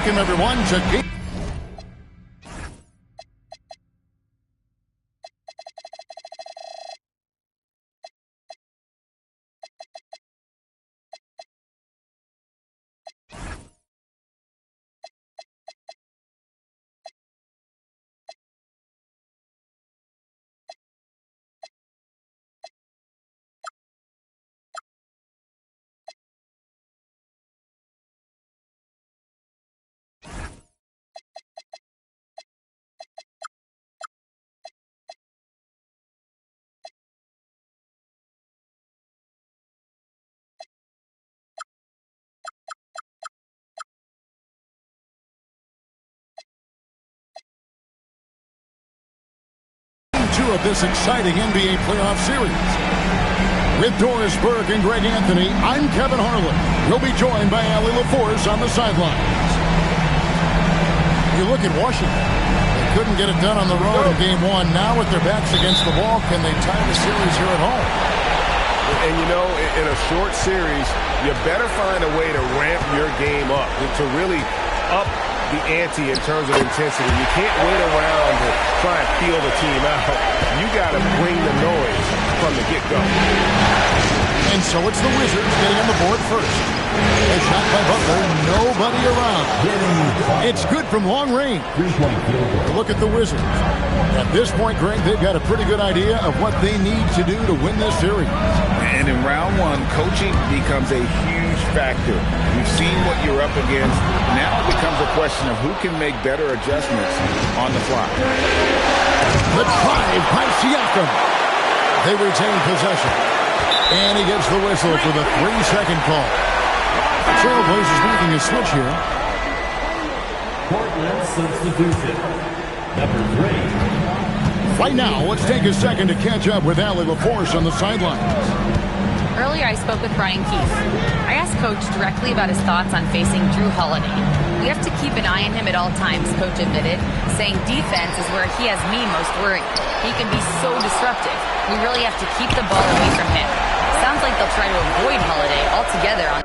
Welcome, everyone, to Game. Two of this exciting NBA playoff series. With Doris Burke and Greg Anthony, I'm Kevin Harlan. We'll be joined by Ali LaForce on the sidelines. You look at Washington. They couldn't get it done on the road in Game 1. Now with their backs against the wall, can they tie the series here at home? And, you know, in a short series, you better find a way to ramp your game up, to really up the ante in terms of intensity. You can't wait around to try and feel the team out. You got to bring the noise from the get-go. And so it's the Wizards getting on the board first. A shot by Butler, nobody around. It's good from long range. Look at the Wizards. At this point, Greg, they've got a pretty good idea of what they need to do to win this series. And in round one, coaching becomes a huge factor. You've seen what you're up against. Now it becomes a question of who can make better adjustments on the fly. The drive by Siakam. They retain possession. And he gets the whistle for the 3-second call. Trailblazers making a switch here. Portland substitution. Number 3. Right now, let's take a second to catch up with Ali LaForce on the sidelines. Earlier, I spoke with Brian Keefe. I asked Coach directly about his thoughts on facing Drew Holiday. We have to keep an eye on him at all times, Coach admitted, saying defense is where he has me most worried. He can be so disruptive. We really have to keep the ball away from him. Sounds like they'll try to avoid Holiday altogether on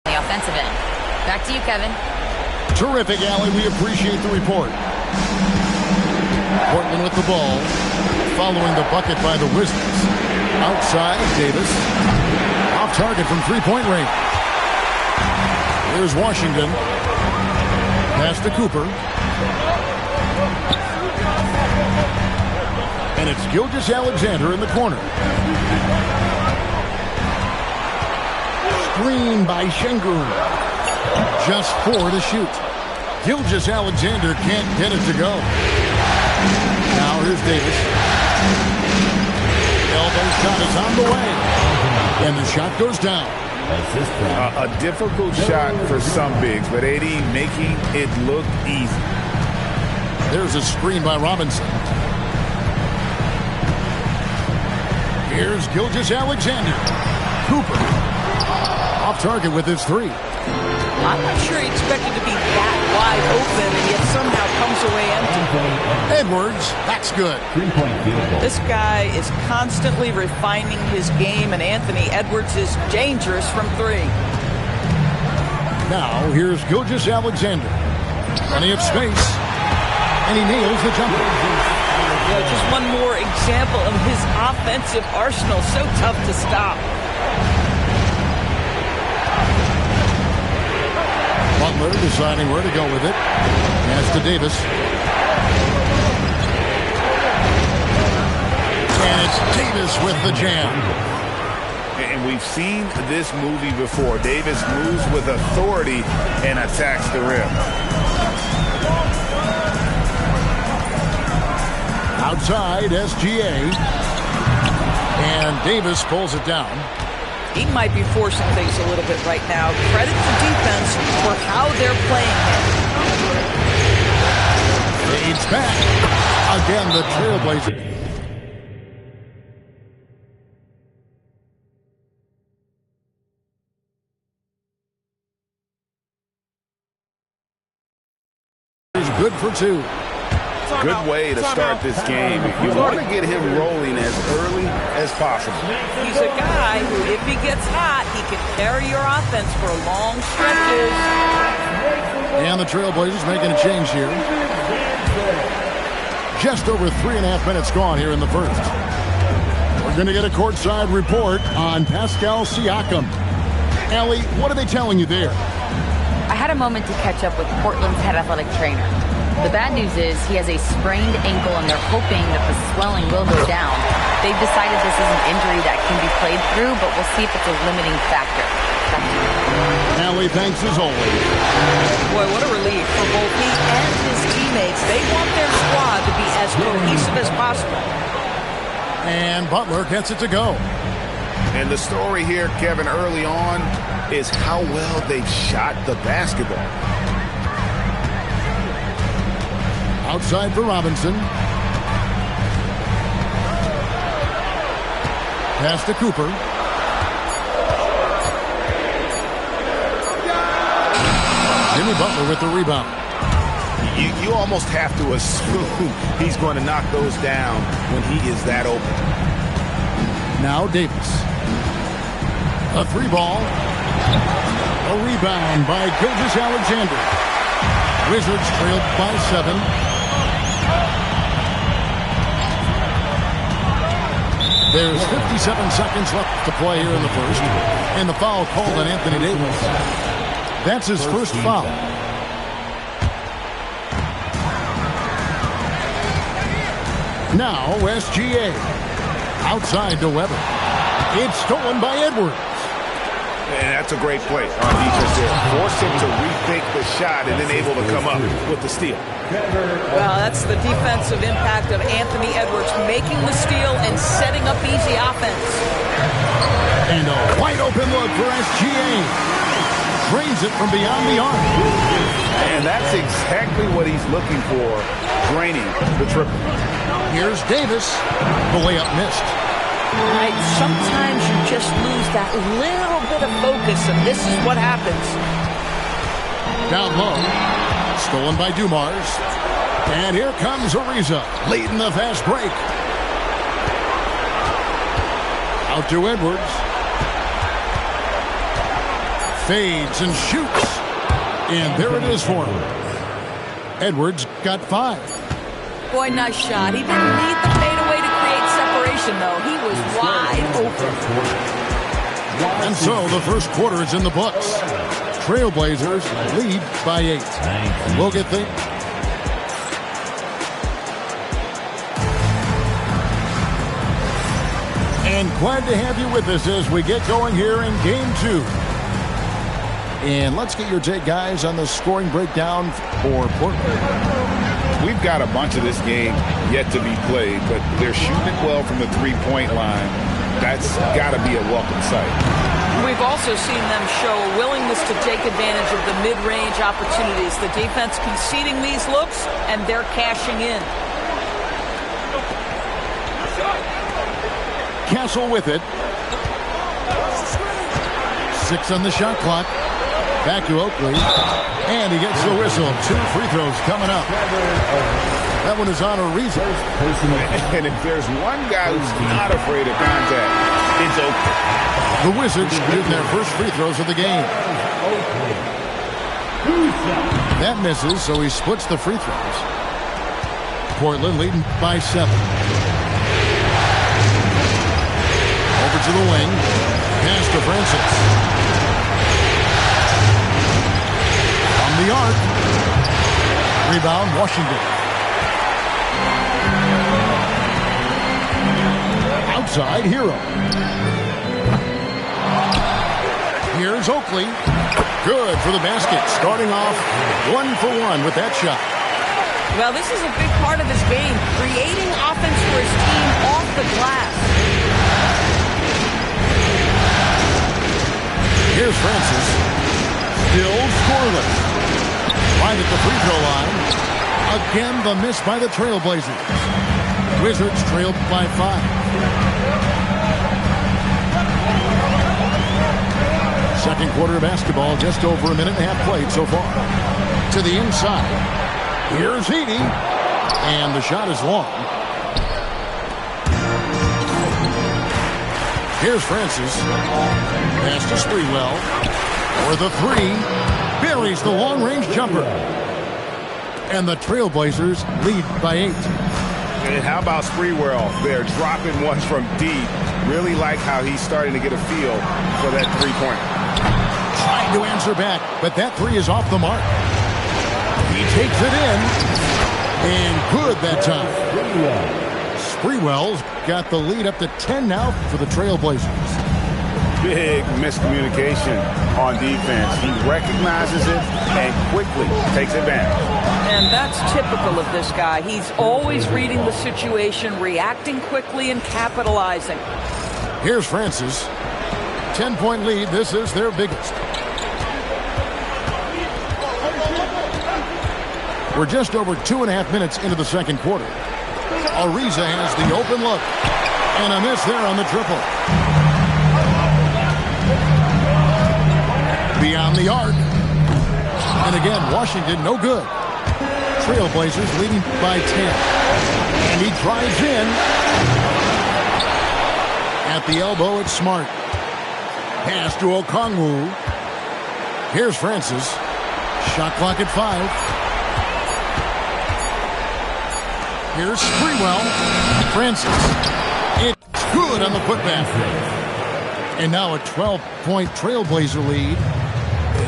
the offensive end. Back to you, Kevin. Terrific, Ali. We appreciate the report. Portland with the ball. Following the bucket by the Wizards. Outside, Davis. Off target from three-point range. Here's Washington. Pass to Cooper. And it's Gilgeous-Alexander in the corner. Screen by Şengün. Just 4 to shoot. Gilgeous-Alexander can't get it to go. Now here's Davis. Elbow shot is on the way. And the shot goes down. A difficult shot for some bigs, but AD making it look easy. There's a screen by Robinson. Here's Gilgeous-Alexander. Cooper. Off target with his 3. I'm not sure he expected to be that wide open, and yet somehow comes away empty. Edwards, that's good. This guy is constantly refining his game, and Anthony Edwards is dangerous from 3. Now, here's Gilgeous-Alexander. Plenty of space. And he nails the jumper. Yeah, just one more example of his offensive arsenal. So tough to stop. Butler deciding where to go with it. Pass to Davis. And it's Davis with the jam. And we've seen this movie before. Davis moves with authority and attacks the rim. Outside, SGA. And Davis pulls it down. He might be forcing things a little bit right now. Credit to defense for how they're playing him. Fades back. Again, the Trailblazers. good for 2. Good way to start this game. You want to get him rolling as early as possible. He's a guy who, if he gets hot, he can carry your offense for long stretches. And the Trailblazers making a change here. Just over 3.5 minutes gone here in the first. We're going to get a courtside report on Pascal Siakam. Allie, what are they telling you there? I had a moment to catch up with Portland's head athletic trainer. The bad news is he has a sprained ankle and they're hoping that the swelling will go down. They've decided this is an injury that can be played through, but we'll see if it's a limiting factor. Allie, thanks as always. Boy, what a relief for both he and his teammates. They want their squad to be as cohesive as possible. And Butler gets it to go. And the story here, Kevin, early on is how well they've shot the basketball. Outside for Robinson. Pass to Cooper. Jimmy Butler with the rebound. You almost have to assume he's going to knock those down when he is that open. Now Davis. A 3-ball. A rebound by Gilgeous-Alexander. Wizards trailed by 7. There's 57 seconds left to play here in the first. And the foul called on Anthony Davis. That's his first foul. Now SGA. Outside to Weber. It's stolen by Edwards. And that's a great play on defense there. Force him to rethink the shot and then able to come up with the steal. Well, that's the defensive impact of Anthony Edwards, making the steal and setting up easy offense. And a wide open look for SGA. Drains it from beyond the arc. And that's exactly what he's looking for, draining the triple. Here's Davis. The layup missed. Right, sometimes you just lose that little bit of focus, and this is what happens. Down low. Stolen by Dumars. And here comes Ariza. Late in the fast break. Out to Edwards. Fades and shoots. And there it is for him. Edwards got 5. Boy, nice shot. He didn't need the fadeaway to create separation, though. He was wide open. And so the first quarter is in the books. Trailblazers lead by 8. We'll get things. And glad to have you with us as we get going here in Game 2. And let's get your take, guys, on the scoring breakdown for Portland. We've got a bunch of this game yet to be played, but they're shooting it well from the three-point line. That's got to be a welcome sight. We've also seen them show a willingness to take advantage of the mid-range opportunities. The defense conceding these looks, and they're cashing in. Castle with it. 6 on the shot clock. Back to Oakley. And he gets the whistle. 2 free throws coming up. That one is on Ariza. And if there's one guy who's not afraid of contact, it's Oakley. The Wizards getting their first free throws of the game. That misses, so he splits the free throws. Portland leading by 7. Over to the wing. Pass to Francis. The arc. Rebound, Washington. Outside, Hero. Here's Oakley. Good for the basket. Starting off 1 for 1 with that shot. Well, this is a big part of his game, creating offense for his team off the glass. Here's Francis. Still scoreless. Right at the free throw line. Again, the miss by the Trailblazers. Wizards trailed by 5. Second quarter of basketball, just over a minute and a half played so far. To the inside. Here's Heaney. And the shot is long. Here's Francis. Pass to Sprewell. For the three. Buries the long-range jumper. And the Trailblazers lead by 8. And how about Sprewell there, dropping ones from deep. Really like how he's starting to get a feel for that three-pointer. Trying to answer back, but that three is off the mark. He takes it in. And good that time. Sprewell's got the lead up to 10 now for the Trailblazers. Big miscommunication on defense. He recognizes it and quickly takes advantage. And that's typical of this guy. He's always reading the situation, reacting quickly, and capitalizing. Here's Francis. 10-point lead. This is their biggest. We're just over 2.5 minutes into the second quarter. Ariza has the open look. And a miss there on the triple. Beyond the arc. And again, Washington no good. Trailblazers leading by 10. And he drives in. At the elbow, it's Smart. Pass to Okongwu. Here's Francis. Shot clock at 5. Here's Sprewell. Francis. It's good on the putback. And now a 12-point Trailblazer lead.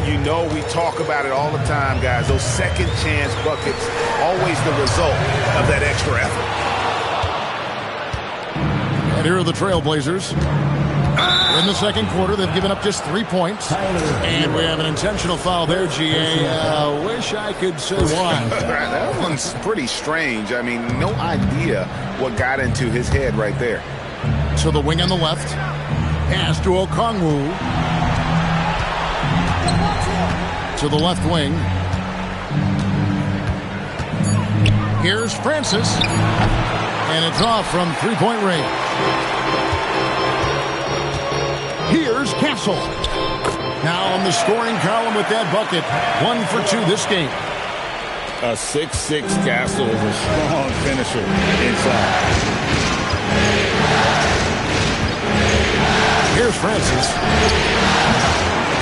You know we talk about it all the time, guys. Those second chance buckets, always the result of that extra effort. And here are the Trailblazers. In the second quarter, they've given up just 3 points. And we have an intentional foul there, GA. Wish I could say why. That one's pretty strange. I mean, no idea what got into his head right there. To the wing on the left. Pass to Okongwu. To the left wing. Here's Francis. And it's off from 3-point range. Here's Castle. Now on the scoring column with that bucket. 1 for 2 this game. A 6'6" Castle is a strong finisher inside. Here's Francis.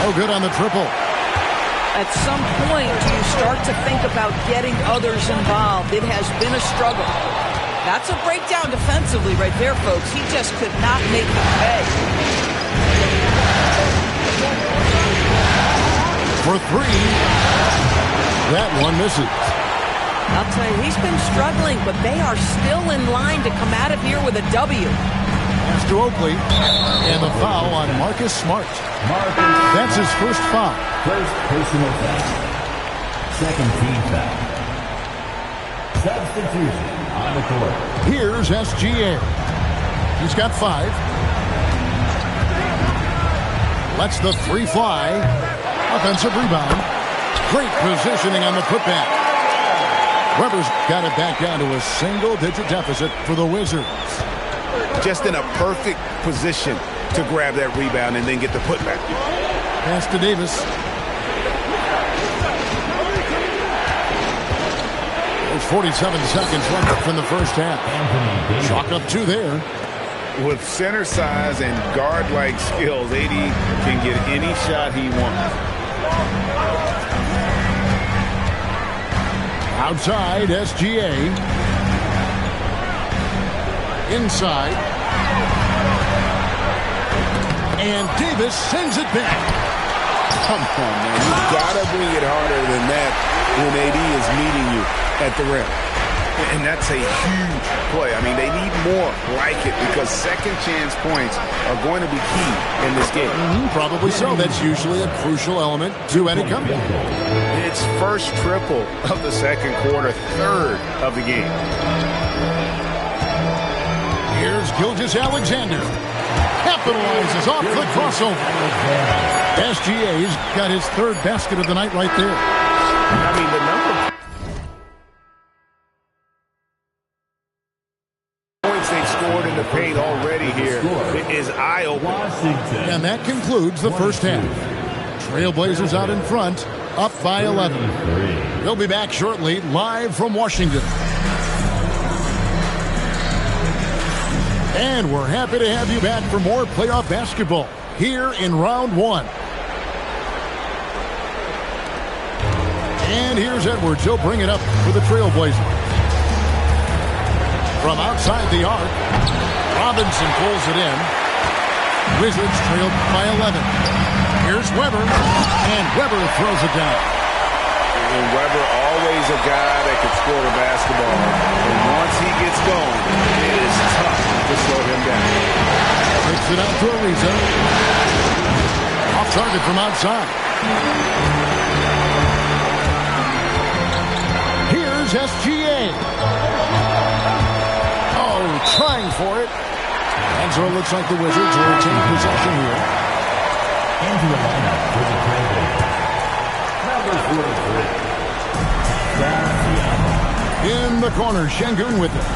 Oh, good on the triple. At some point, do you start to think about getting others involved? It has been a struggle. That's a breakdown defensively right there, folks. He just could not make the pay. For 3. That one misses. I'll tell you, he's been struggling, but they are still in line to come out of here with a W. Pass to Oakley. And the foul on Marcus Smart. That's his first foul. First personal foul. Second team foul. Substitution on the court. Here's SGA. He's got 5. Lets the 3 fly. Offensive rebound. Great positioning on the putback. Weber's got it back down to a single-digit deficit for the Wizards. Just in a perfect position to grab that rebound and then get the putback. Pass to Davis. There's 47 seconds left in the first half. Chalk up 2 there. With center size and guard-like skills, AD can get any shot he wants. Outside, SGA. Inside. And Davis sends it back. Come on, man. You've got to bring it harder than that when AD is meeting you at the rim. And that's a huge play. I mean, they need more like it because second chance points are going to be key in this game. Probably so. That's usually a crucial element to any comeback. It's first triple of the second quarter, third of the game. Here's Gilgeous-Alexander. Capitalizes off the crossover. SGA's got his 3rd basket of the night right there. I mean, the number of points they've scored in the paint already here is eye-opening. And that concludes the first half. Trailblazers out in front, up by 11. We'll be back shortly, live from Washington. And we're happy to have you back for more playoff basketball here in round one. And here's Edwards. He'll bring it up for the Trailblazers. From outside the arc, Robinson pulls it in. Wizards trailed by 11. Here's Weber, and Weber throws it down. And Weber, always a guy that can score the basketball. And once he gets going, it is tough to slow him down. Takes it out to Ariza. Off target from outside. Here's SGA. Oh, trying for it. And so it looks like the Wizards will retain possession here. Into the lineup for the Trailblazers. Number 43. In the corner, Şengün with it.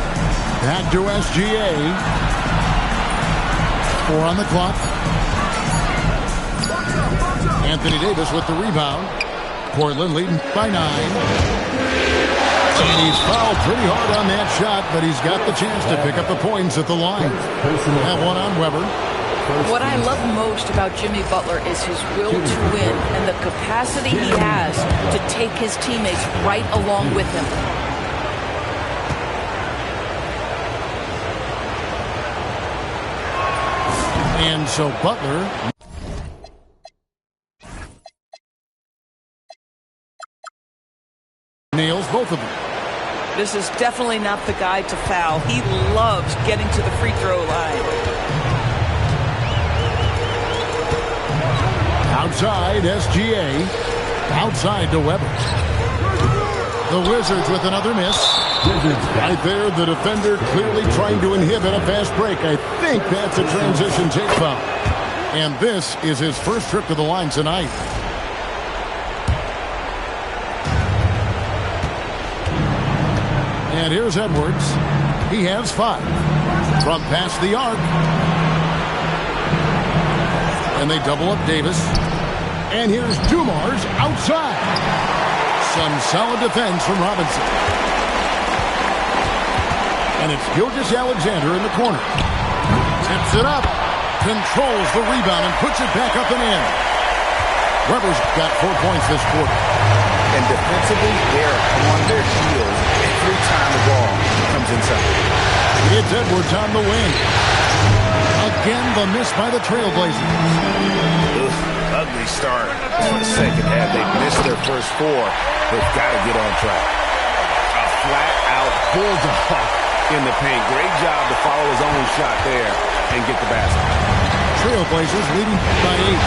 Back to SGA. 4 on the clock. Anthony Davis with the rebound. Portland leading by 9. And he's fouled pretty hard on that shot, but he's got the chance to pick up the points at the line. That one on Weber. What I love most about Jimmy Butler is his will to win and the capacity he has to take his teammates right along with him. And so Butler nails both of them. This is definitely not the guy to foul. He loves getting to the free throw line. Outside, SGA. Outside to Weber. The Wizards with another miss. Right there, the defender clearly trying to inhibit a fast break. I think that's a transition take foul. And this is his first trip to the line tonight. And here's Edwards. He has 5. From past the arc. And they double up Davis. And here's Dumars outside. Some solid defense from Robinson. And it's Gilgeous-Alexander in the corner. Tips it up. Controls the rebound and puts it back up and in. Weber's got 4 points this quarter. And defensively, they're on their heels every time the ball comes inside. It's Edwards on the wing. Again, the miss by the Trailblazers. Ugly start for the second half. They missed their first 4. They've got to get on track. A flat-out bulldog in the paint. Great job to follow his own shot there and get the basket. Trailblazers leading by 8.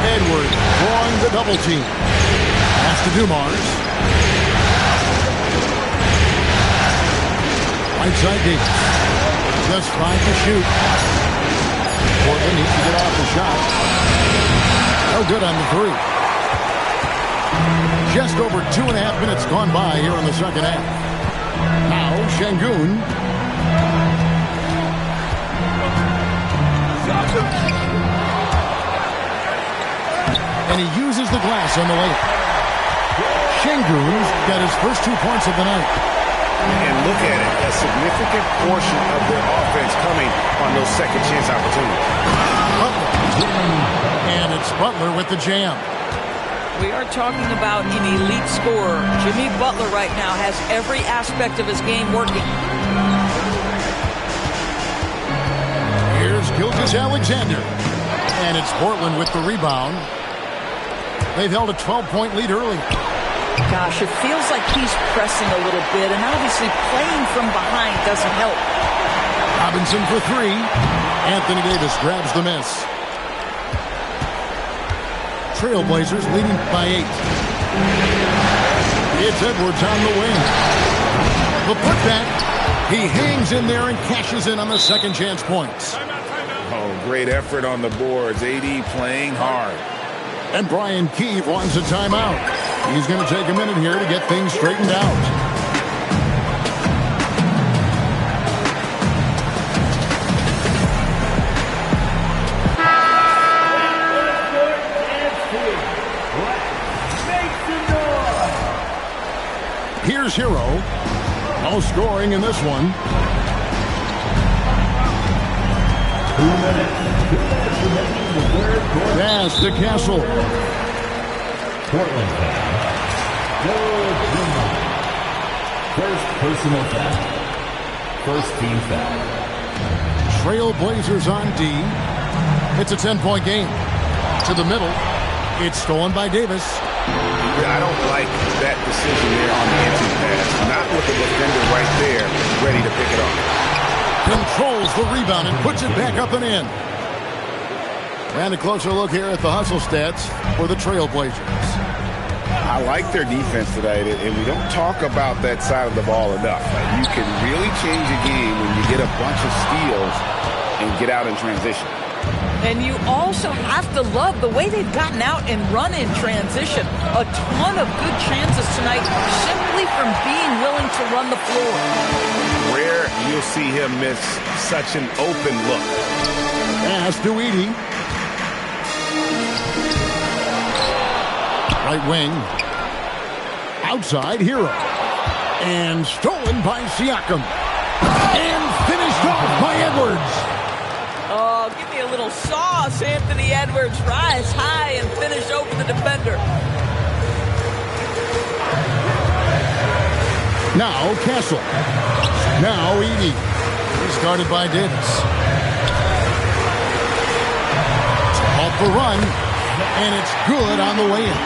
Edwards drawing the double team. Pass to Dumars. Right side Davis. Just 5 to shoot. Portland needs to get off the shot. No good on the 3. Just over 2.5 minutes gone by here in the second half. Now Şengün. And he uses the glass on the layup. Şengün's got his first 2 points of the night. And look at it, a significant portion of their offense coming on those second chance opportunities. Butler. And it's Butler with the jam. We are talking about an elite scorer. Jimmy Butler right now has every aspect of his game working. Here's Gilgeous-Alexander. And it's Portland with the rebound. They've held a 12-point lead early. Gosh, it feels like he's pressing a little bit, and obviously playing from behind doesn't help. Robinson for 3. Anthony Davis grabs the miss. Trailblazers leading by 8. It's Edwards on the wing. The putback. He hangs in there and cashes in on the second chance points. Oh, great effort on the boards. AD playing hard. And Brian Keefe wants a timeout. He's going to take a minute here to get things straightened out. Here's Hero. No scoring in this one. 2 minutes. 2 minutes remaining in the third quarter. Pass to Castle. Portland foul. Joe Juma. First personal foul. First team foul. Trailblazers on D. It's a 10-point game. To the middle. It's stolen by Davis. I don't like that decision there on the empty pass. Not with the defender right there, ready to pick it up. Controls the rebound and puts it back up and in. And a closer look here at the hustle stats for the Trailblazers. I like their defense tonight, and we don't talk about that side of the ball enough. You can really change a game when you get a bunch of steals and get out in transition. And you also have to love the way they've gotten out and run in transition. A ton of good chances tonight simply from being willing to run the floor. Rare you'll see him miss such an open look. Pass to Edey. Right wing. Outside, Hero. And stolen by Siakam. And finished off by Edwards. Oh, give me a little sauce, Anthony Edwards. Rise high and finish over the defender. Now Castle. Now Edey. Started by Davis. Off the run. And it's good on the way in.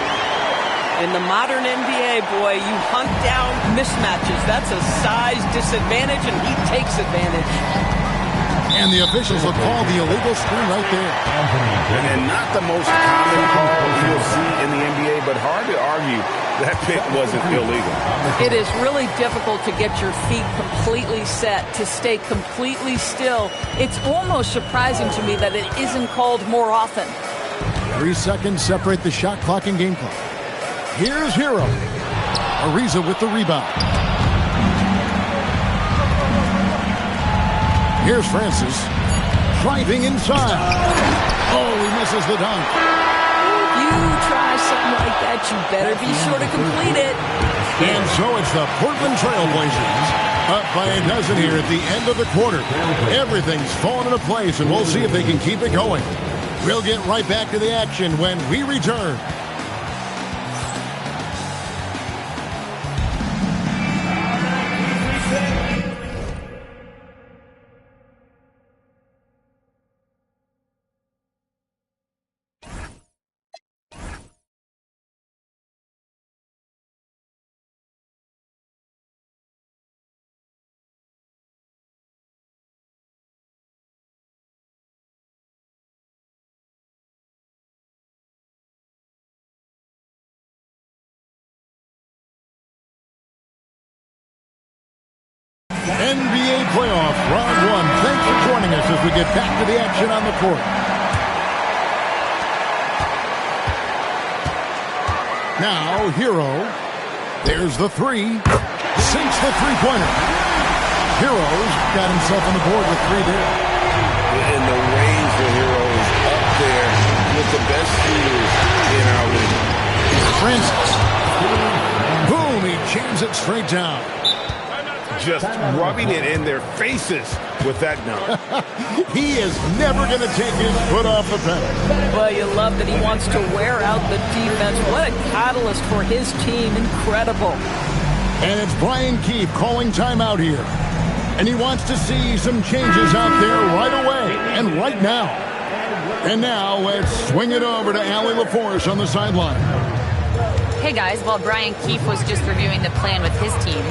In the modern NBA, boy, you hunt down mismatches. That's a size disadvantage, and he takes advantage. And the officials have called the illegal screen right there. And not the most common call you'll see in the NBA, but hard to argue that pick wasn't illegal. It is really difficult to get your feet completely set, to stay completely still. It's almost surprising to me that it isn't called more often. 3 seconds separate the shot clock and game clock. Here's Hero. Ariza with the rebound. Here's Francis. Driving inside. Oh, he misses the dunk. If you try something like that, you better be sure to complete it. And so it's the Portland Trailblazers up by a dozen here at the end of the quarter. Everything's fallen into place, and we'll see if they can keep it going. We'll get right back to the action when we return. NBA playoff round 1. Thanks for joining us as we get back to the action on the court. Now, Hero. There's the three. Sinks the three-pointer. Hero's got himself on the board with 3 there. And the range for Hero is up there with the best shooters in our league. Francis. Boom, he jams it straight down. Just rubbing it in their faces with that dunk. He is never going to take his foot off the pedal. Well, you love that he wants to wear out the defense. What a catalyst for his team. Incredible. And it's Brian Keefe calling timeout here. And he wants to see some changes out there right away and right now. And now let's swing it over to Allie LaForce on the sideline. Hey guys, while Brian Keefe was just reviewing the plan with his team,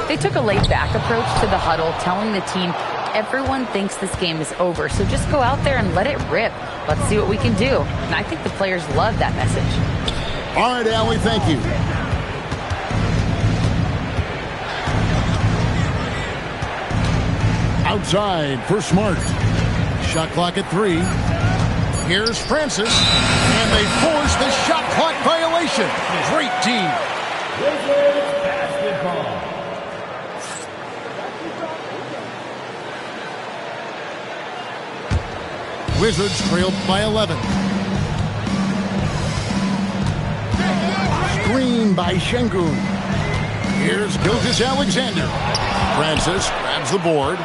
they took a laid-back approach to the huddle, telling the team everyone thinks this game is over, so just go out there and let it rip. Let's see what we can do. And I think the players love that message. All right, Allie, thank you. Outside for Smart. Shot clock at 3. Here's Francis, and they force the shot clock violation. Great team. Wizards basketball. Wizards trailed by 11. Screen by Şengün. Here's Gilgeous-Alexander. Francis grabs the board.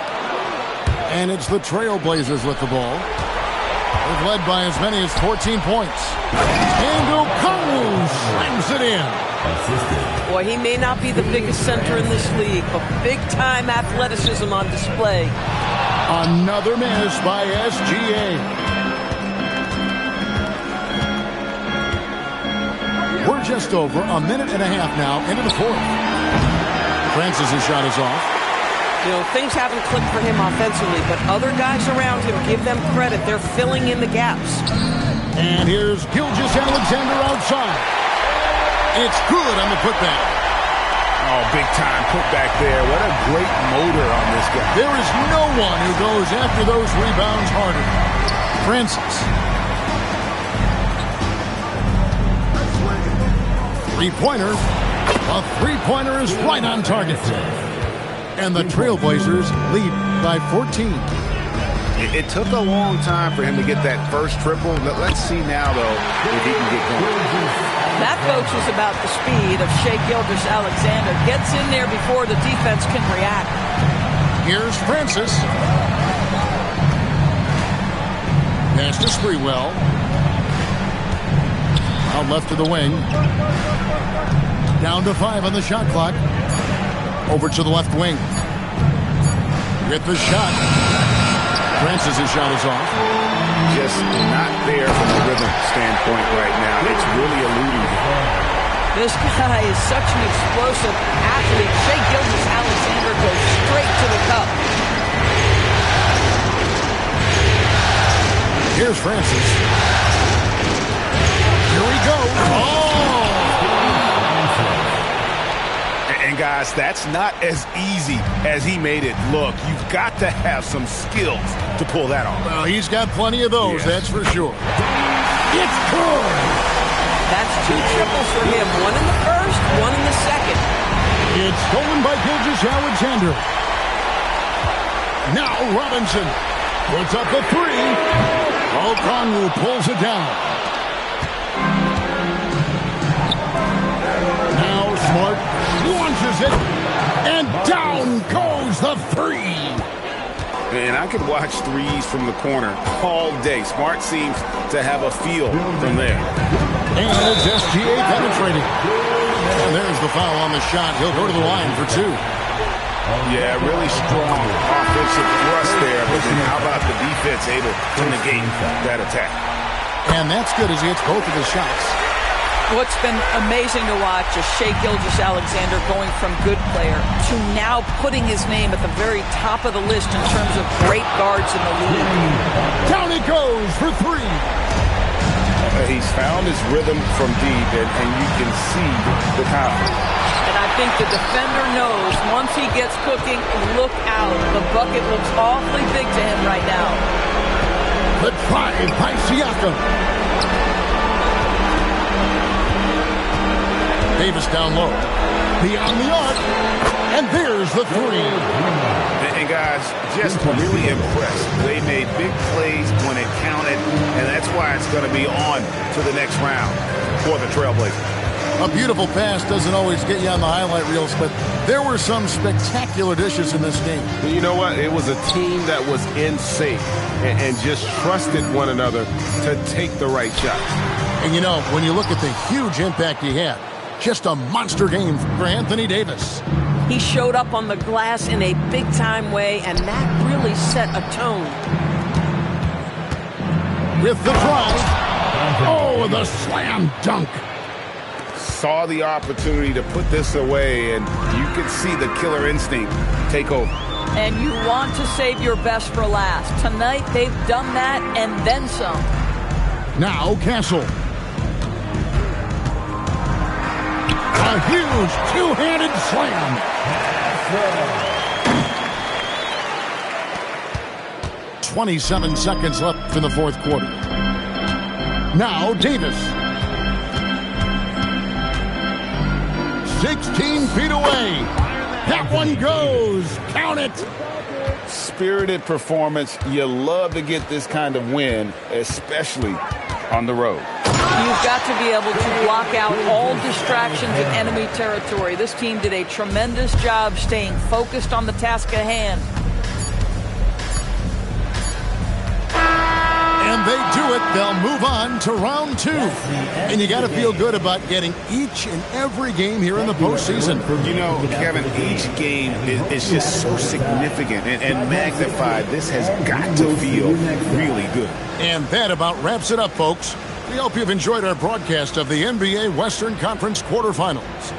And it's the Trailblazers with the ball. They've led by as many as 14 points. And Okongwu slams it in. Boy, he may not be the biggest center in this league, but big-time athleticism on display. Another miss by SGA. We're just over a minute and a half now into the fourth. Francis' shot is off. You know, things haven't clicked for him offensively, but other guys around him, give them credit. They're filling in the gaps. And here's Gilgeous-Alexander outside. It's good on the putback. Oh, big time putback there. What a great motor on this guy. There is no one who goes after those rebounds harder. Francis. Three-pointer. A three-pointer is right on target. And the Trailblazers lead by 14. It took a long time for him to get that first triple. Let's see now, though, if he can get going. That, folks, is about the speed of Shai Gilgeous-Alexander. Gets in there before the defense can react. Here's Francis. Pass to Sprewell. Out left to the wing. Down to 5 on the shot clock. Over to the left wing. With the shot. Francis' shot is off. Just not there from a rhythm standpoint right now. It's really eluding him. This guy is such an explosive athlete. Shai Gilgeous-Alexander goes straight to the cup. Here's Francis. Here we go. Oh! And guys, that's not as easy as he made it look. You've got to have some skills to pull that off. Well, he's got plenty of those, that's for sure. It's good. That's 2 triples for him. One in the first, one in the second. It's stolen by Gilgeous-Alexander. Now Robinson puts up a 3. Okongwu pulls it down. Now Smart launches it, and down goes the 3. And I could watch threes from the corner all day. Smart seems to have a feel from there. And it's SGA penetrating. And there's the foul on the shot. He'll go to the line for 2. Yeah, really strong offensive thrust there. But then how about the defense able to negate that attack? And that's good as he hits both of his shots. What's been amazing to watch is Shai Gilgeous-Alexander going from good player to now putting his name at the very top of the list in terms of great guards in the league. Down he goes for 3. He's found his rhythm from deep, and you can see the confidence. And I think the defender knows once he gets cooking, look out. The bucket looks awfully big to him right now. The drive by Siakam. Davis down low. Beyond the arc. And there's the 3. And guys, just really impressed. They made big plays when it counted, and that's why it's going to be on to the next round for the Trailblazers. A beautiful pass doesn't always get you on the highlight reels, but there were some spectacular dishes in this game. You know what? It was a team that was in sync and just trusted one another to take the right shots. And you know, when you look at the huge impact he had, just a monster game for Anthony Davis. He showed up on the glass in a big-time way, and that really set a tone. With the drive. Oh, the slam dunk. Saw the opportunity to put this away, and you could see the killer instinct take over. And you want to save your best for last. Tonight, they've done that and then some. Now Castle. A huge two-handed slam. 27 seconds left in the fourth quarter. Now Davis. 16 feet away. That one goes. Count it. Spirited performance. You love to get this kind of win, especially on the road. You've got to be able to block out all distractions in enemy territory. This team did a tremendous job staying focused on the task at hand. And they do it. They'll move on to round 2. And you got to feel good about getting each and every game here in the postseason. You know, Kevin, each game is just so significant and magnified. This has got to feel really good. And that about wraps it up, folks. We hope you've enjoyed our broadcast of the NBA Western Conference quarterfinals.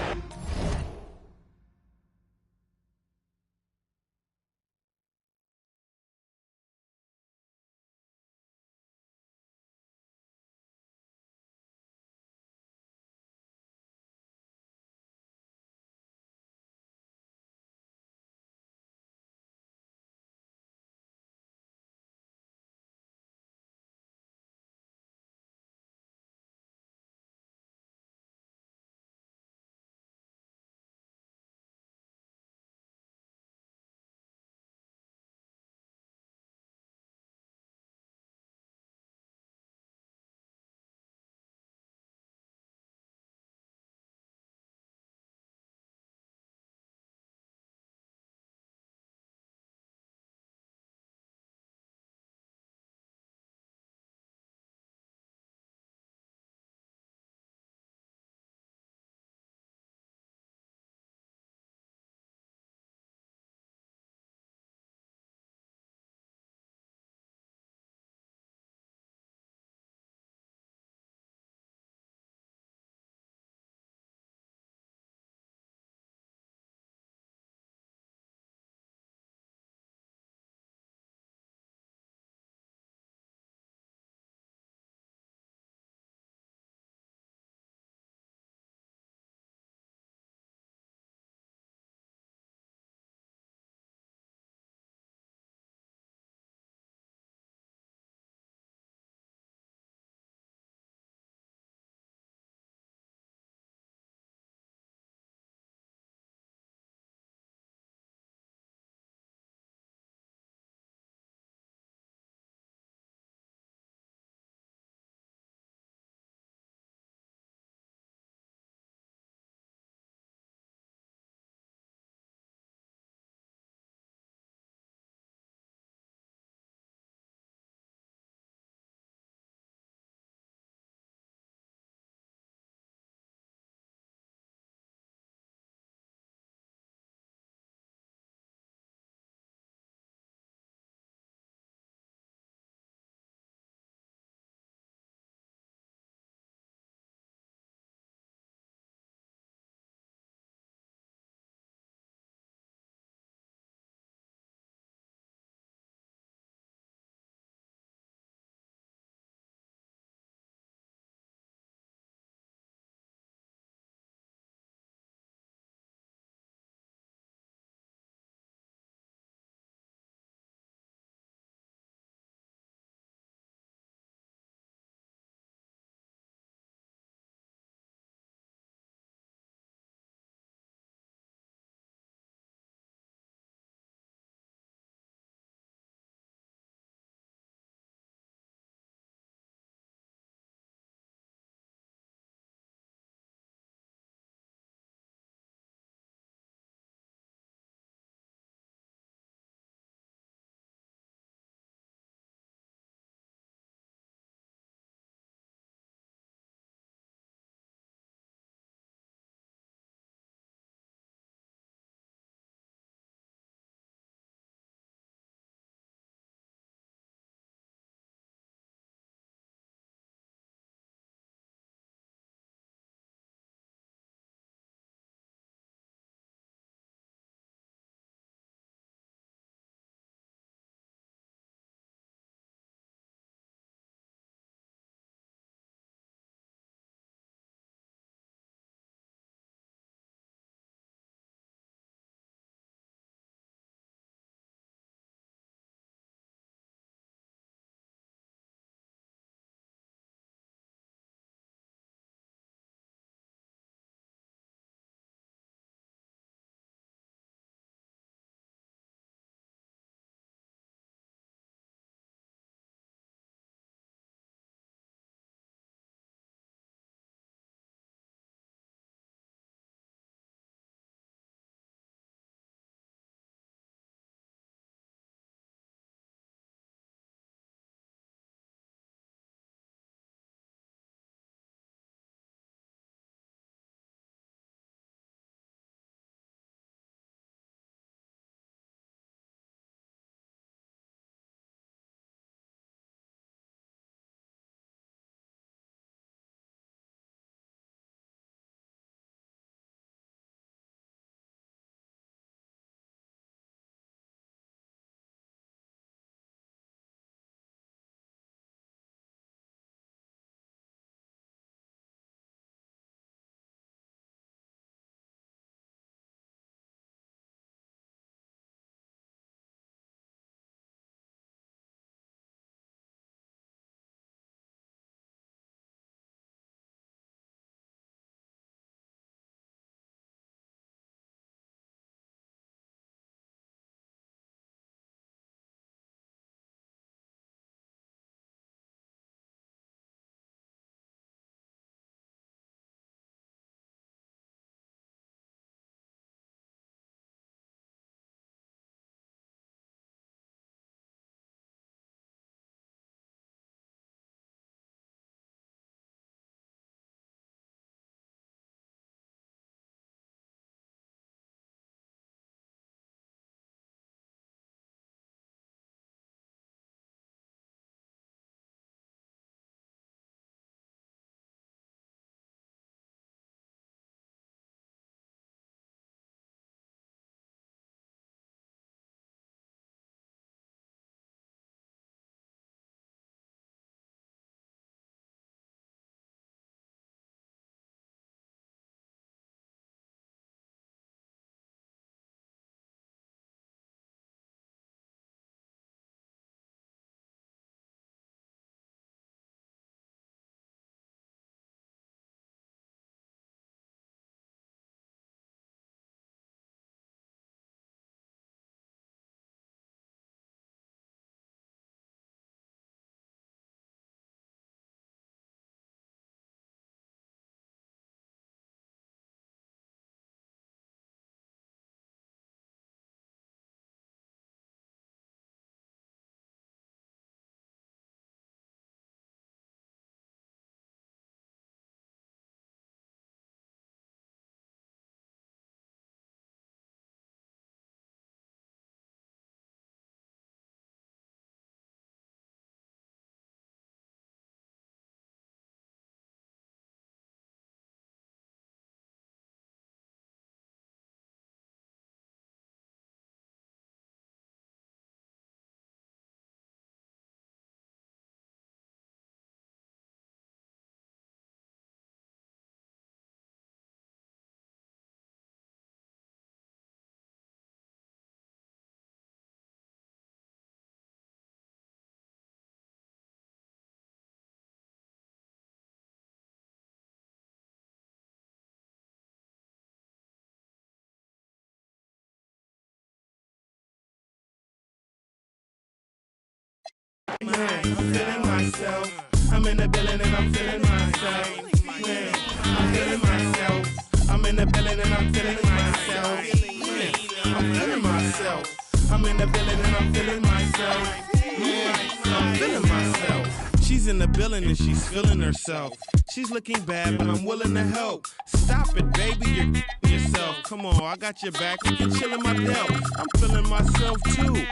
I'm feeling myself. I'm in the building and I'm feeling myself. Man, I'm feeling myself. I'm in the building and I'm feeling myself. Man, I'm feeling myself. I'm in the building and I'm feeling myself. Man, I'm feeling myself. She's in the building and she's feeling herself. She's looking bad, but I'm willing to help. Stop it, baby, you're yourself. Come on, I got your back. You can chill in my belt. I'm feeling myself too.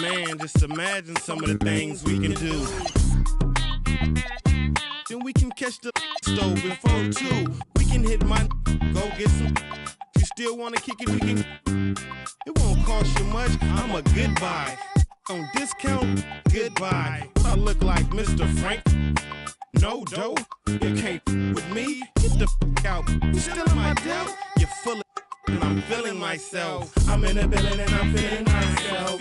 Man, just imagine some of the things we can do. Then we can catch the stove before 2. We can hit my go get some. You still wanna kick it? We can. It won't cost you much. I'm a good buy. On discount, goodbye. I look like Mr. Frank. No dough, you can't with me. Get the out. You still in my doubt? You're full of and I'm feeling myself. I'm in the building and I'm feeling myself.